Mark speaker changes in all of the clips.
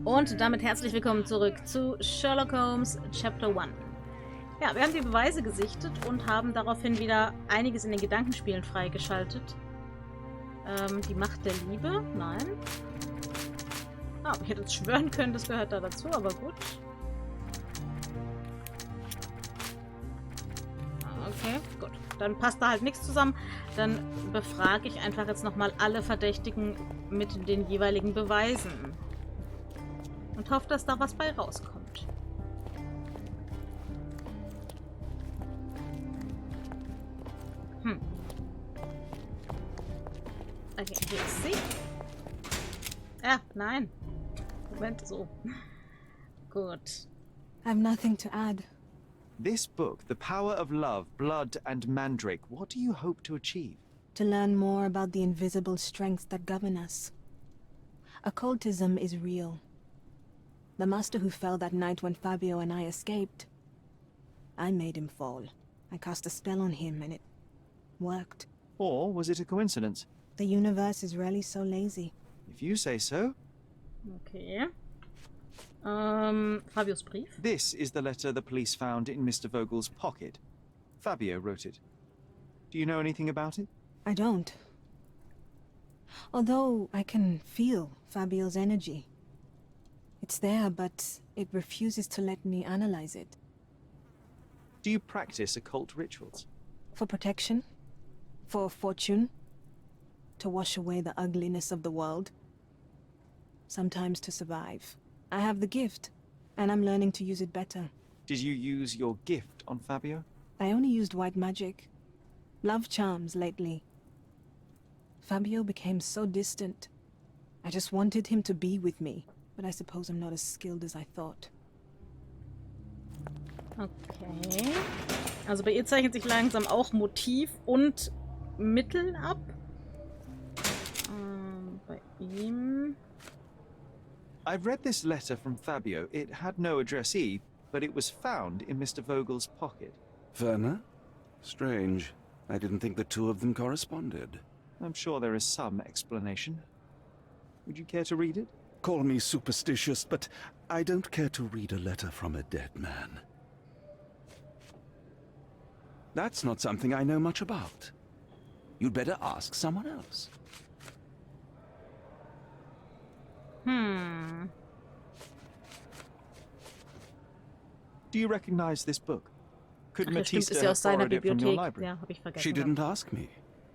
Speaker 1: Und damit herzlich willkommen zurück zu Sherlock Holmes Chapter 1. Ja, wir haben die Beweise gesichtet und haben daraufhin wieder einiges in den Gedankenspielen freigeschaltet. Die Macht der Liebe? Nein. Ah, ich hätte jetzt schwören können, das gehört da dazu, aber gut. Okay, gut. Dann passt da halt nichts zusammen. Dann befrage ich einfach jetzt nochmal alle Verdächtigen mit den jeweiligen Beweisen. Und hoffe, dass da was bei rauskommt. Okay, hier ist sie. Nein. Moment, so. Gut.
Speaker 2: I have nothing to add.
Speaker 3: This book, The Power of Love, Blood and Mandrake, what do you hope to achieve?
Speaker 2: To learn more about the invisible strengths that govern us. Occultism is real. The master who fell that night when Fabio and I escaped. I made him fall. I cast a spell on him and it worked.
Speaker 3: Or was it a coincidence?
Speaker 2: The universe is rarely so lazy.
Speaker 3: If you say so.
Speaker 1: Okay. Fabios Brief.
Speaker 3: This is the letter the police found in Mr. Vogel's pocket. Fabio wrote it. Do you know anything about it?
Speaker 2: I don't. Although I can feel Fabio's energy. It's there, but it refuses to let me analyze it.
Speaker 3: Do you practice occult rituals?
Speaker 2: For protection? For fortune? To wash away the ugliness of the world? Sometimes to survive. I have the gift, and I'm learning to use it better.
Speaker 3: Did you use your gift on Fabio?
Speaker 2: I only used white magic. Love charms lately. Fabio became so distant. I just wanted him to be with me, but I suppose I'm not as skilled as I thought.
Speaker 1: Okay. Also bei ihr zeichnet sich langsam auch Motiv und Mittel ab. Bei ihm...
Speaker 3: I've read this letter from Fabio. It had no addressee, but it was found in Mr. Vogel's pocket.
Speaker 4: Werner? Strange. I didn't think the two of them corresponded.
Speaker 3: I'm sure there is some explanation. Would you care to read it?
Speaker 4: Call me superstitious, but I don't care to read a letter from a dead man. That's not something I know much about. You'd better ask someone else.
Speaker 3: Do you recognize this book? Could
Speaker 1: Ach ja, stimmt,
Speaker 3: Matista
Speaker 1: ist ja
Speaker 3: have
Speaker 1: aus seiner
Speaker 3: borrowed it from your
Speaker 1: Bibliothek.
Speaker 3: library?
Speaker 1: Ja, habe ich vergessen.
Speaker 4: She didn't ask me.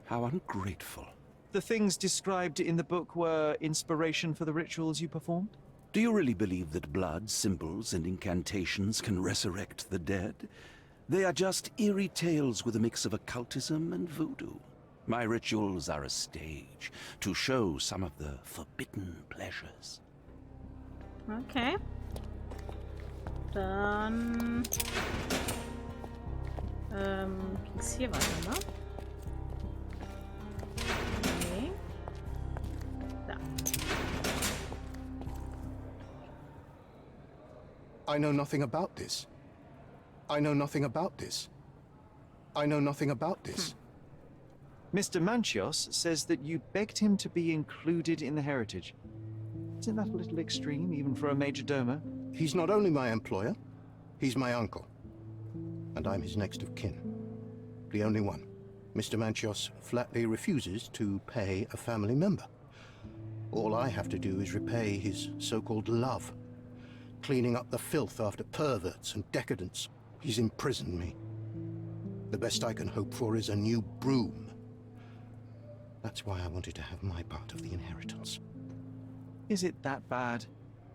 Speaker 4: How ungrateful.
Speaker 3: The things described in the book were inspiration for the rituals you performed?
Speaker 4: Do you really believe that blood, symbols, and incantations can resurrect the dead? They are just eerie tales with a mix of occultism and voodoo. My rituals are a stage to show some of the forbidden pleasures.
Speaker 1: Okay. Dann... ging's hier weiter, ne? Okay. Da.
Speaker 5: I know nothing about this. I know nothing about this. I know nothing about this.
Speaker 3: Mr. Manchios says that you begged him to be included in the heritage. Isn't that a little extreme, even for a major domo?
Speaker 5: He's not only my employer, he's my uncle. And I'm his next of kin. The only one. Mr. Manchios flatly refuses to pay a family member. All I have to do is repay his so-called love. Cleaning up the filth after perverts and decadents. He's imprisoned me. The best I can hope for is a new broom. That's why I wanted to have my part of the inheritance.
Speaker 3: Is it that bad?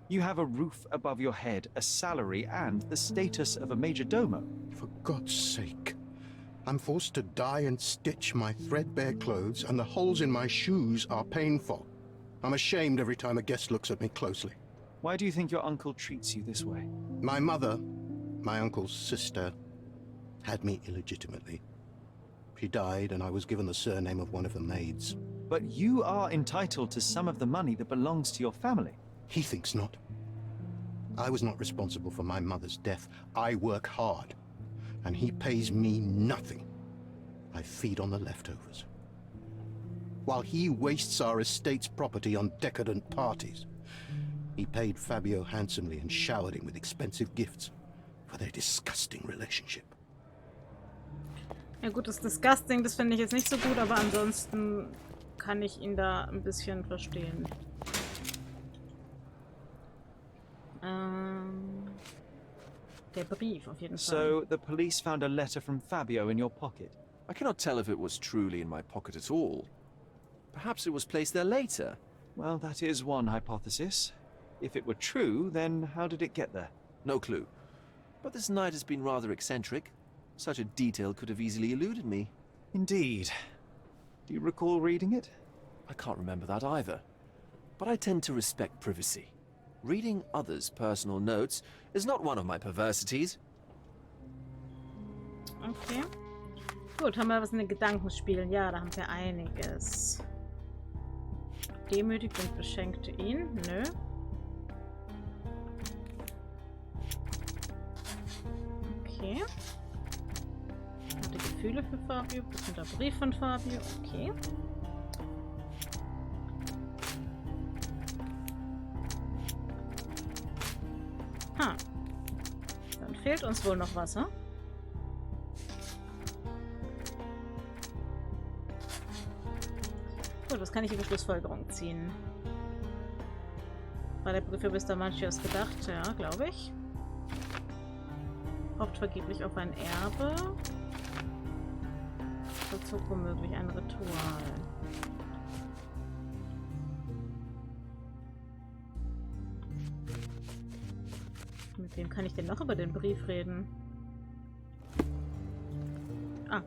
Speaker 3: You have a roof above your head, a salary, and the status of a major domo.
Speaker 5: For God's sake. I'm forced to dye and stitch my threadbare clothes, and the holes in my shoes are painful. I'm ashamed every time a guest looks at me closely.
Speaker 3: Why do you think your uncle treats you this way?
Speaker 5: My mother, my uncle's sister, had me illegitimately. She died, and I was given the surname of one of the maids.
Speaker 3: But you are entitled to some of the money that belongs to your family.
Speaker 5: He thinks not. I was not responsible for my mother's death. I work hard, and he pays me nothing. I feed on the leftovers. while he wastes our estate's property on decadent parties. He paid Fabio handsomely and showered him with expensive gifts for their disgusting relationship.
Speaker 1: Ja gut, das Disgusting, das finde ich jetzt nicht so gut, aber ansonsten kann ich ihn da ein bisschen verstehen. Der Brief auf jeden Fall.
Speaker 3: So, the police found a letter from Fabio in your pocket.
Speaker 6: I cannot tell if it was truly in my pocket at all. Perhaps it was placed there later.
Speaker 3: Well, that is one hypothesis. If it were true, then how did it get there?
Speaker 6: No clue. But this night has been rather eccentric. Such a detail could have easily eluded me.
Speaker 3: Indeed. Do you recall reading it?
Speaker 6: I can't remember that either. But I tend to respect privacy. Reading others' personal notes is not one of my perversities.
Speaker 1: Okay. Gut, haben wir was in den Gedankenspielen? Ja, da haben wir einiges. Demütigt und beschenkte ihn? Nö. Okay. Hatte Gefühle für Fabio. Bestimmter Brief von Fabio. Okay. Ha. Dann fehlt uns wohl noch was, hm? Gut, was kann ich über Schlussfolgerung ziehen? War der Brief für Mr. Manchios gedacht? Ja, glaube ich. Hofft vergeblich auf ein Erbe. Vollzog womöglich ein Ritual. Mit wem kann ich denn noch über den Brief reden? Ah.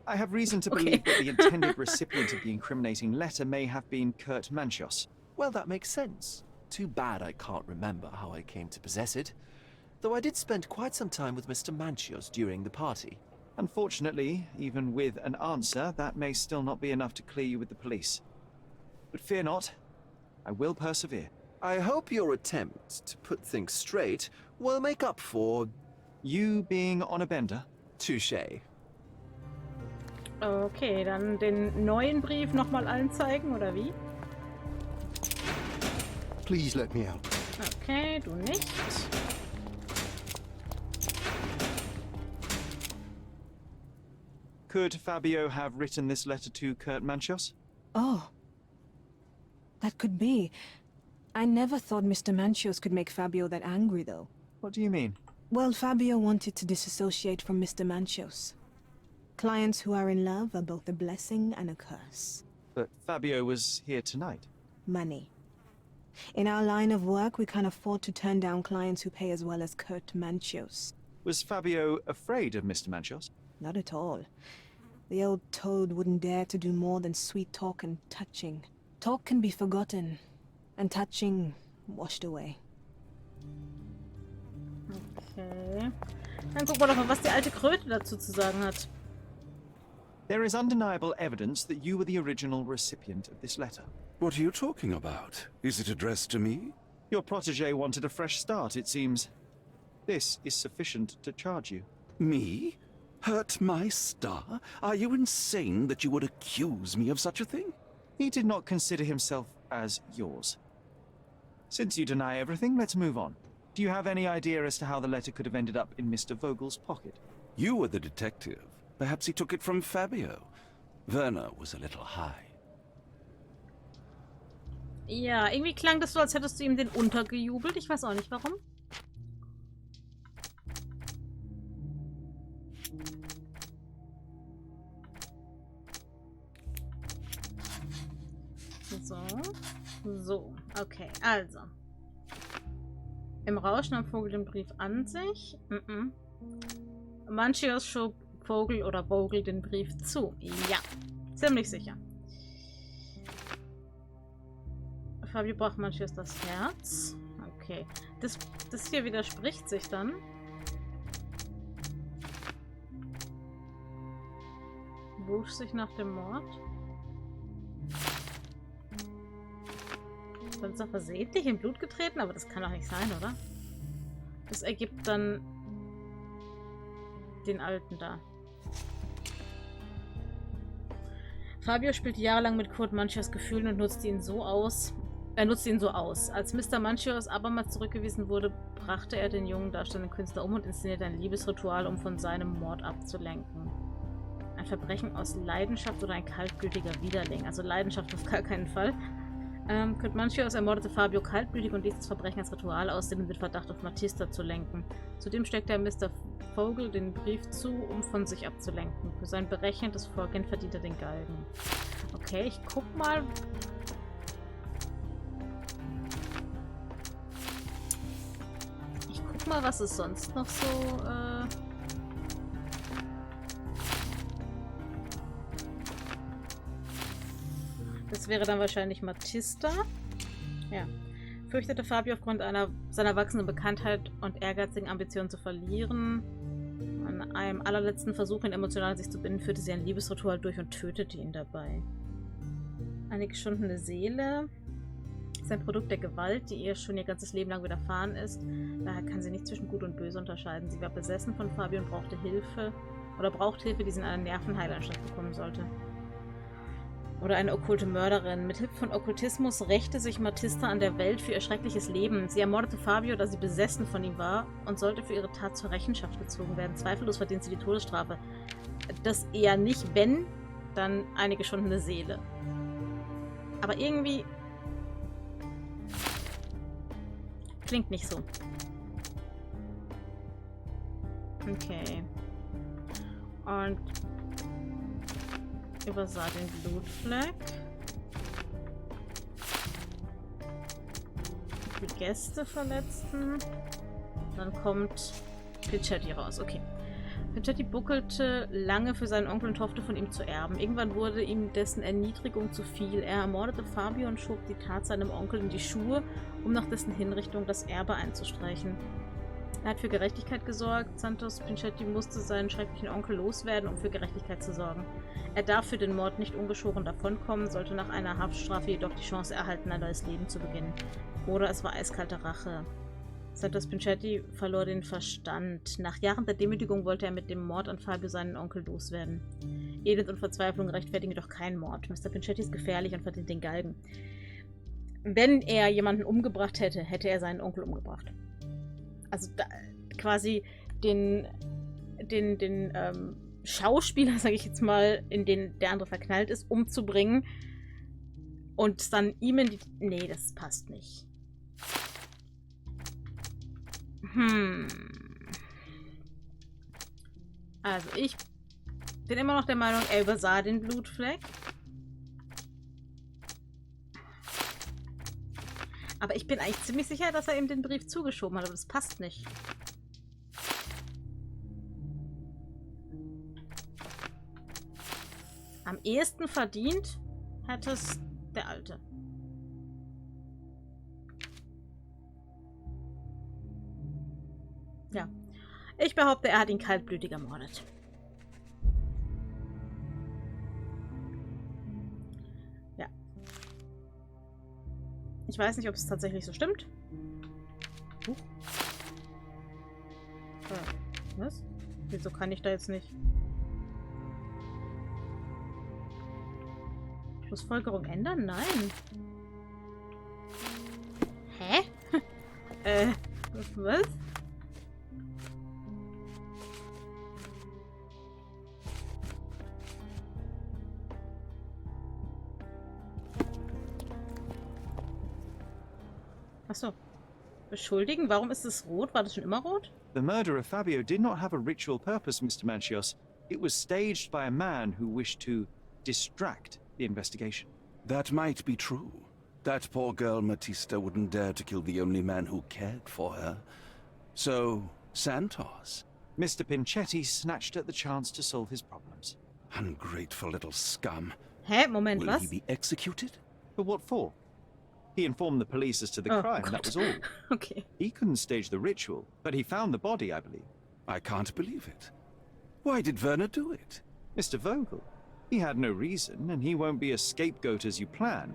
Speaker 3: I have reason to believe that the intended recipient of the incriminating letter may have been Kurt Manchios.
Speaker 6: Well, that makes sense. Too bad I can't remember how I came to possess it. Though I did spend quite some time with Mr. Manchios during the party.
Speaker 3: Unfortunately, even with an answer, that may still not be enough to clear you with the police. But fear not, I will persevere.
Speaker 6: I hope your attempt to put things straight will make up for...
Speaker 3: You being on a bender?
Speaker 6: Touché.
Speaker 1: Okay, dann den neuen Brief nochmal allen zeigen, oder wie?
Speaker 5: Please let me out.
Speaker 1: Okay, du nicht.
Speaker 3: Could Fabio have written this letter to Kurt Manchios?
Speaker 2: Oh. That could be. I never thought Mr. Manchios could make Fabio that angry, though.
Speaker 3: What do you mean?
Speaker 2: Well, Fabio wanted to disassociate from Mr. Manchios. Clients who are in love are both a blessing and a curse.
Speaker 3: But Fabio was here tonight.
Speaker 2: Money. In our line of work, we can't afford to turn down clients who pay as well as Kurt Manchios.
Speaker 3: Was Fabio afraid of Mr. Manchios?
Speaker 2: Not at all. The old toad wouldn't dare to do more than sweet talk and touching. Talk can be forgotten, and touching washed away.
Speaker 1: Okay. Dann gucken wir doch mal, was die alte Kröte dazu zu sagen hat.
Speaker 3: There is undeniable evidence that you were the original recipient of this letter.
Speaker 4: What are you talking about? Is it addressed to me?
Speaker 3: Your protege wanted a fresh start, it seems. This is sufficient to charge you.
Speaker 4: Me? Hurt my star? Are you insane that you would accuse me of such a thing?
Speaker 3: He did not consider himself as yours. Since you deny everything, let's move on. Do you have any idea as to how the letter could have ended up in Mr. Vogel's pocket?
Speaker 4: You were the detective. Perhaps he took it from Fabio. Werner was a little high.
Speaker 1: Ja, irgendwie klang das so, als hättest du ihm den untergejubelt. Ich weiß auch nicht, warum. So. So, okay, also. Im Rauschen am Vogel den Brief an sich. Manchios schob Vogel oder Vogel den Brief zu. Ja, ziemlich sicher. Fabio brach Manchios das Herz. Okay. Das hier widerspricht sich dann. Wusch sich nach dem Mord. Dann ist er versehentlich in Blut getreten, aber das kann doch nicht sein, oder? Das ergibt dann den Alten da. Fabio spielte jahrelang mit Kurt Manchios Gefühlen und nutzte ihn so aus, Er nutzte ihn so aus. Als Mr. Manchios abermals zurückgewiesen wurde, brachte er den jungen darstellenden Künstler um und inszenierte ein Liebesritual, um von seinem Mord abzulenken. Ein Verbrechen aus Leidenschaft oder ein kaltblütiger Widerling. Also Leidenschaft auf gar keinen Fall. Kurt Manchios ermordete Fabio kaltblütig und ließ das Verbrechen als Ritual ausdehnen, mit Verdacht auf Matista zu lenken. Zudem steckte er Mr. Vogel den Brief zu, um von sich abzulenken. Für sein berechnendes Vorgehen verdient er den Galgen. Okay, ich guck mal. Was ist sonst noch so? Das wäre dann wahrscheinlich Matista. Ja. Fürchtete Fabio aufgrund seiner wachsenden Bekanntheit und ehrgeizigen Ambitionen zu verlieren. An einem allerletzten Versuch, ihn emotional an sich zu binden, führte sie ein Liebesritual durch und tötete ihn dabei. Eine geschundene Seele. Ist ein Produkt der Gewalt, die ihr schon ihr ganzes Leben lang widerfahren ist. Daher kann sie nicht zwischen Gut und Böse unterscheiden. Sie war besessen von Fabio und braucht Hilfe, die sie in eine Nervenheilanstalt bekommen sollte. Oder eine okkulte Mörderin. Mit Hilfe von Okkultismus rächte sich Matista an der Welt für ihr schreckliches Leben. Sie ermordete Fabio, da sie besessen von ihm war und sollte für ihre Tat zur Rechenschaft gezogen werden. Zweifellos verdient sie die Todesstrafe. Das eher nicht, wenn, dann eine geschundene Seele. Aber irgendwie klingt nicht so. Okay. Und übersah den Blutfleck. Die Gäste verletzten. Dann kommt Pinchetti raus. Okay. Pinchetti buckelte lange für seinen Onkel und hoffte, von ihm zu erben. Irgendwann wurde ihm dessen Erniedrigung zu viel. Er ermordete Fabio und schob die Tat seinem Onkel in die Schuhe, um nach dessen Hinrichtung das Erbe einzustreichen. Er hat für Gerechtigkeit gesorgt. Santos Pinchetti musste seinen schrecklichen Onkel loswerden, um für Gerechtigkeit zu sorgen. Er darf für den Mord nicht ungeschoren davonkommen, sollte nach einer Haftstrafe jedoch die Chance erhalten, ein neues Leben zu beginnen. Oder es war eiskalte Rache. Santos Pinchetti verlor den Verstand. Nach Jahren der Demütigung wollte er mit dem Mord an Fabio seinen Onkel loswerden. Elend und Verzweiflung rechtfertigen jedoch keinen Mord. Mr. Pinchetti ist gefährlich und verdient den Galgen. Wenn er jemanden umgebracht hätte, hätte er seinen Onkel umgebracht. Also quasi den Schauspieler, sage ich jetzt mal, in den der andere verknallt ist, umzubringen und dann ihm in die... Nee, das passt nicht. Also ich bin immer noch der Meinung, er übersah den Blutfleck. Aber ich bin eigentlich ziemlich sicher, dass er ihm den Brief zugeschoben hat, aber das passt nicht. Am ehesten verdient hätte es der Alte. Ja. Ich behaupte, er hat ihn kaltblütig ermordet. Ja. Ich weiß nicht, ob es tatsächlich so stimmt. Was? Wieso kann ich da jetzt nicht? Schlussfolgerung ändern? Nein. Hä? Was? Achso. Beschuldigen? Warum ist es rot? War das schon immer rot?
Speaker 3: The murder of Fabio did not have a ritual purpose, Mr. Manchios. It was staged by a man who wished to distract the investigation.
Speaker 4: That might be true. That poor girl Matista wouldn't dare to kill the only man who cared for her. So, Santos.
Speaker 3: Mr. Pinchetti snatched at the chance to solve his problems.
Speaker 4: Ungrateful little scum.
Speaker 1: Hä? Moment,
Speaker 4: Will
Speaker 1: was?
Speaker 4: he be executed?
Speaker 3: But what for? He informed the police as to the crime,
Speaker 1: God.
Speaker 3: that was all.
Speaker 1: Okay.
Speaker 3: He couldn't stage the ritual, but he found the body, I believe.
Speaker 4: I can't believe it. Why did Werner do it?
Speaker 3: Mr. Vogel. He had no reason, and he won't be a scapegoat as you plan.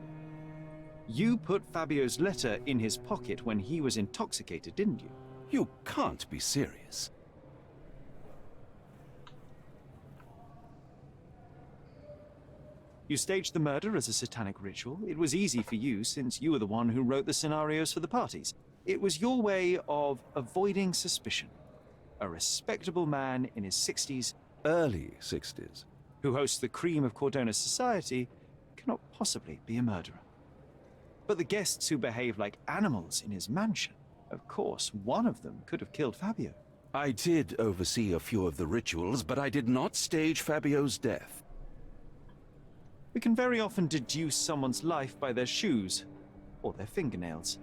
Speaker 3: You put Fabio's letter in his pocket when he was intoxicated, didn't you?
Speaker 4: You can't be serious.
Speaker 3: You staged the murder as a satanic ritual. It was easy for you since you were the one who wrote the scenarios for the parties. It was your way of avoiding suspicion. A respectable man in his 60s,
Speaker 4: Early 60s.
Speaker 3: who hosts the cream of Cordona's society, cannot possibly be a murderer. But the guests who behave like animals in his mansion, of course, one of them could have killed Fabio.
Speaker 4: I did oversee a few of the rituals, but I did not stage Fabio's death.
Speaker 3: We can very often deduce someone's life by their shoes or their fingernails.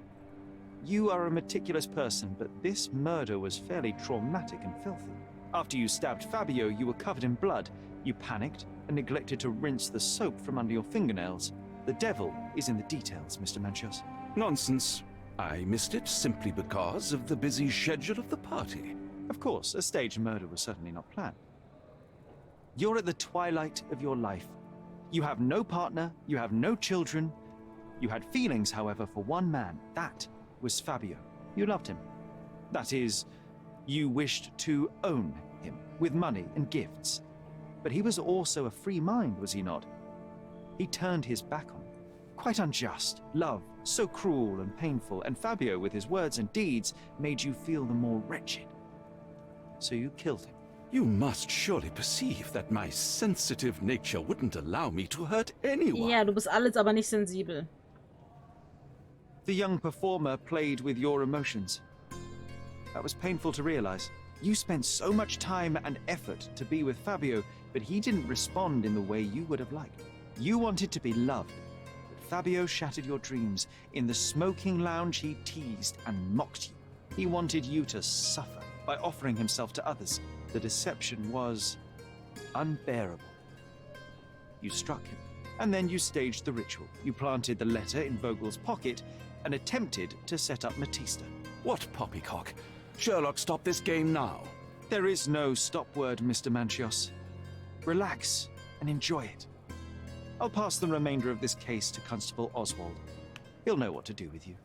Speaker 3: You are a meticulous person, but this murder was fairly traumatic and filthy. After you stabbed Fabio, you were covered in blood. You panicked and neglected to rinse the soap from under your fingernails. The devil is in the details, Mr. Manchios.
Speaker 4: Nonsense. I missed it simply because of the busy schedule of the party.
Speaker 3: Of course, a staged murder was certainly not planned. You're at the twilight of your life. You have no partner, you have no children. You had feelings, however, for one man. That was Fabio. You loved him. That is, you wished to own him with money and gifts. But he was also a free mind, was he not? He turned his back on you. Quite unjust. Love, so cruel and painful, and Fabio, with his words and deeds, made you feel the more wretched. So you killed him.
Speaker 4: You must surely perceive that my sensitive nature wouldn't allow me to hurt anyone.
Speaker 1: Ja, du bist alles, aber nicht sensibel.
Speaker 3: The young performer played with your emotions. That was painful to realize. You spent so much time and effort to be with Fabio, but he didn't respond in the way you would have liked. You wanted to be loved, but Fabio shattered your dreams. In the smoking lounge, he teased and mocked you. He wanted you to suffer by offering himself to others. The deception was unbearable. You struck him, and then you staged the ritual. You planted the letter in Vogel's pocket and attempted to set up Matista.
Speaker 4: What poppycock? Sherlock, stop this game now.
Speaker 3: There is no stop word, Mr. Manchios. Relax and enjoy it. I'll pass the remainder of this case to Constable Oswald. He'll know what to do with you.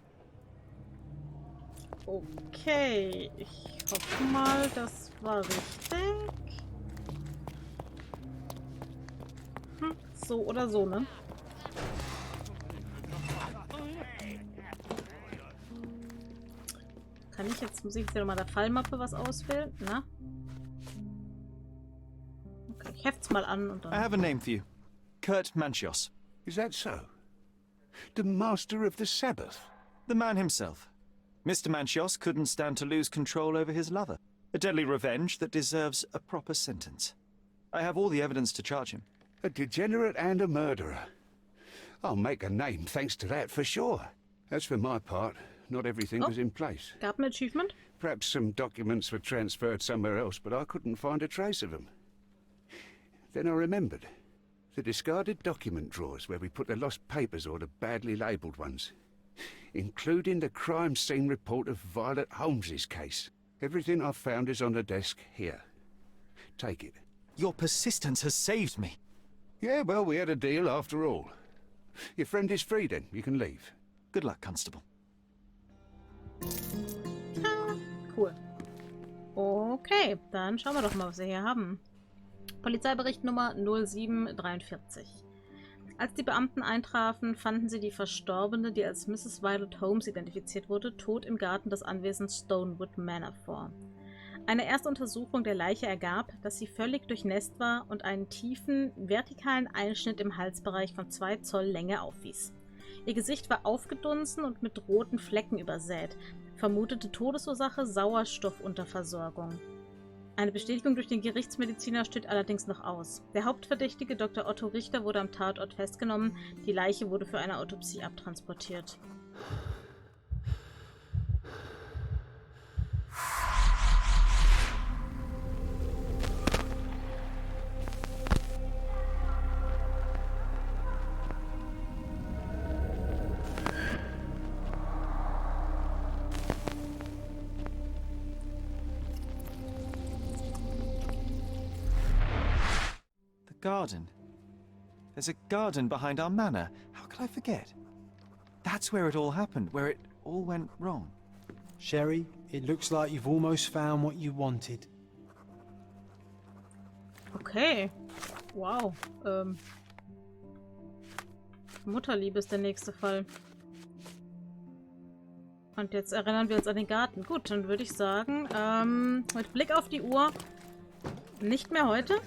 Speaker 1: Okay, ich hoffe mal, das war richtig. So oder so, ne? Kann ich jetzt, muss ich jetzt nochmal der Fallmappe was auswählen? Na? Okay, ich heft's mal an und
Speaker 3: I
Speaker 1: dann...
Speaker 3: have a name for you. Kurt Manchios.
Speaker 7: Is that so? The master of the Sabbath?
Speaker 3: The man himself. Mr. Manchios couldn't stand to lose control over his lover. A deadly revenge that deserves a proper sentence. I have all the evidence to charge him.
Speaker 7: A degenerate and a murderer. I'll make a name thanks to that for sure. As for my part, not everything was in place.
Speaker 1: Gab ein Achievement?
Speaker 7: Perhaps some documents were transferred somewhere else, but I couldn't find a trace of them. Then I remembered. The discarded document drawers where we put the lost papers or the badly labelled ones. Including the crime scene report of Violet Holmes's case. Everything I've found is on the desk here. Take it.
Speaker 3: Your persistence has saved me.
Speaker 7: Yeah, well, we had a deal after all. Your friend is free then. You can leave.
Speaker 3: Good luck, Constable.
Speaker 1: Ah, cool. Okay, dann schauen wir doch mal, was wir hier haben. Polizeibericht Nummer 0743. Als die Beamten eintrafen, fanden sie die Verstorbene, die als Mrs. Violet Holmes identifiziert wurde, tot im Garten des Anwesens Stonewood Manor vor. Eine erste Untersuchung der Leiche ergab, dass sie völlig durchnässt war und einen tiefen, vertikalen Einschnitt im Halsbereich von 2 Zoll Länge aufwies. Ihr Gesicht war aufgedunsen und mit roten Flecken übersät. Vermutete Todesursache Sauerstoffunterversorgung. Eine Bestätigung durch den Gerichtsmediziner steht allerdings noch aus. Der Hauptverdächtige, Dr. Otto Richter, wurde am Tatort festgenommen. Die Leiche wurde für eine Autopsie abtransportiert.
Speaker 3: Garden. There's a garden behind our manor. How could I forget? That's where it all happened, where it all went wrong.
Speaker 8: Sherry, it looks like you've almost found what you wanted.
Speaker 1: Okay. Wow. Mutterliebe ist der nächste Fall. Und jetzt erinnern wir uns an den Garten. Gut, dann würde ich sagen, mit Blick auf die Uhr, nicht mehr heute.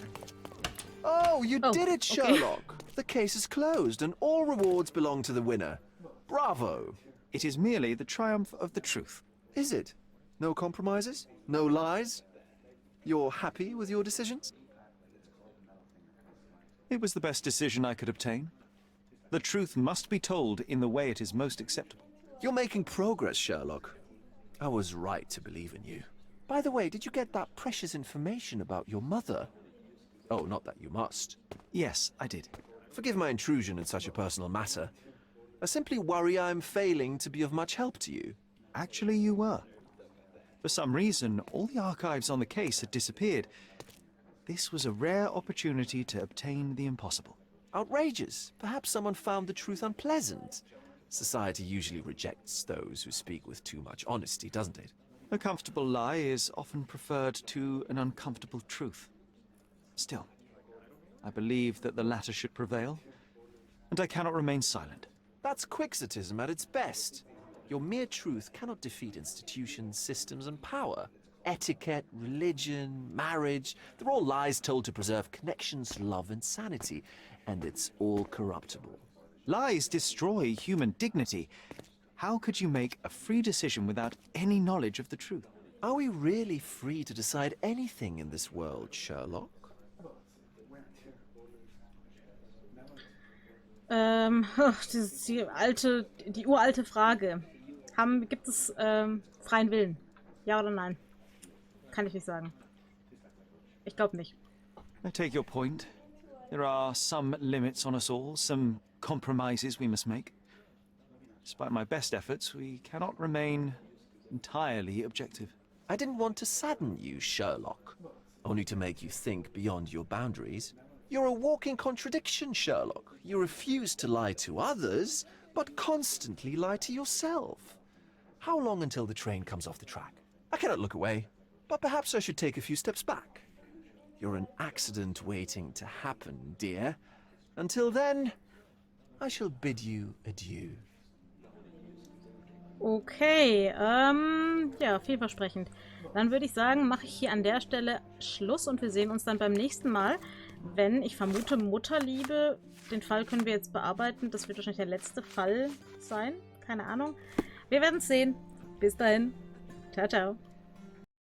Speaker 6: Oh, you
Speaker 1: Oh,
Speaker 6: did it,
Speaker 1: okay.
Speaker 6: Sherlock! The case is closed and all rewards belong to the winner. Bravo!
Speaker 3: It is merely the triumph of the truth.
Speaker 6: Is it? No compromises? No lies? You're happy with your decisions?
Speaker 3: It was the best decision I could obtain. The truth must be told in the way it is most acceptable.
Speaker 6: You're making progress, Sherlock. I was right to believe in you. By the way, did you get that precious information about your mother? Oh, not that you must.
Speaker 3: Yes, I did.
Speaker 6: Forgive my intrusion in such a personal matter. I simply worry I'm failing to be of much help to you.
Speaker 3: Actually, you were. For some reason, all the archives on the case had disappeared. This was a rare opportunity to obtain the impossible.
Speaker 6: Outrageous. Perhaps someone found the truth unpleasant. Society usually rejects those who speak with too much honesty, doesn't it?
Speaker 3: A comfortable lie is often preferred to an uncomfortable truth. Still, I believe that the latter should prevail, and I cannot remain silent.
Speaker 6: That's quixotism at its best. Your mere truth cannot defeat institutions, systems, and power. Etiquette, religion, marriage, they're all lies told to preserve connections, love, and sanity, and it's all corruptible.
Speaker 3: Lies destroy human dignity. How could you make a free decision without any knowledge of the truth?
Speaker 6: Are we really free to decide anything in this world, Sherlock?
Speaker 1: Die uralte Frage. Gibt es freien Willen? Ja oder nein? Kann ich nicht sagen. Ich glaube nicht.
Speaker 3: I take your point. There are some limits on us all, some compromises we must make. Despite my best efforts, we cannot remain entirely objective.
Speaker 6: I didn't want to sadden you, Sherlock. Only to make you think beyond your boundaries. You're a walking contradiction, Sherlock. You refuse to lie to others, but constantly lie to yourself. How long until the train comes off the track? I cannot look away, but perhaps I should take a few steps back. You're an accident waiting to happen, dear. Until then, I shall bid you adieu.
Speaker 1: Okay, ja, vielversprechend. Dann würde ich sagen, mache ich hier an der Stelle Schluss und wir sehen uns dann beim nächsten Mal, wenn, ich vermute, Mutterliebe, den Fall können wir jetzt bearbeiten. Das wird wahrscheinlich der letzte Fall sein. Keine Ahnung. Wir werden es sehen. Bis dahin. Ciao, ciao.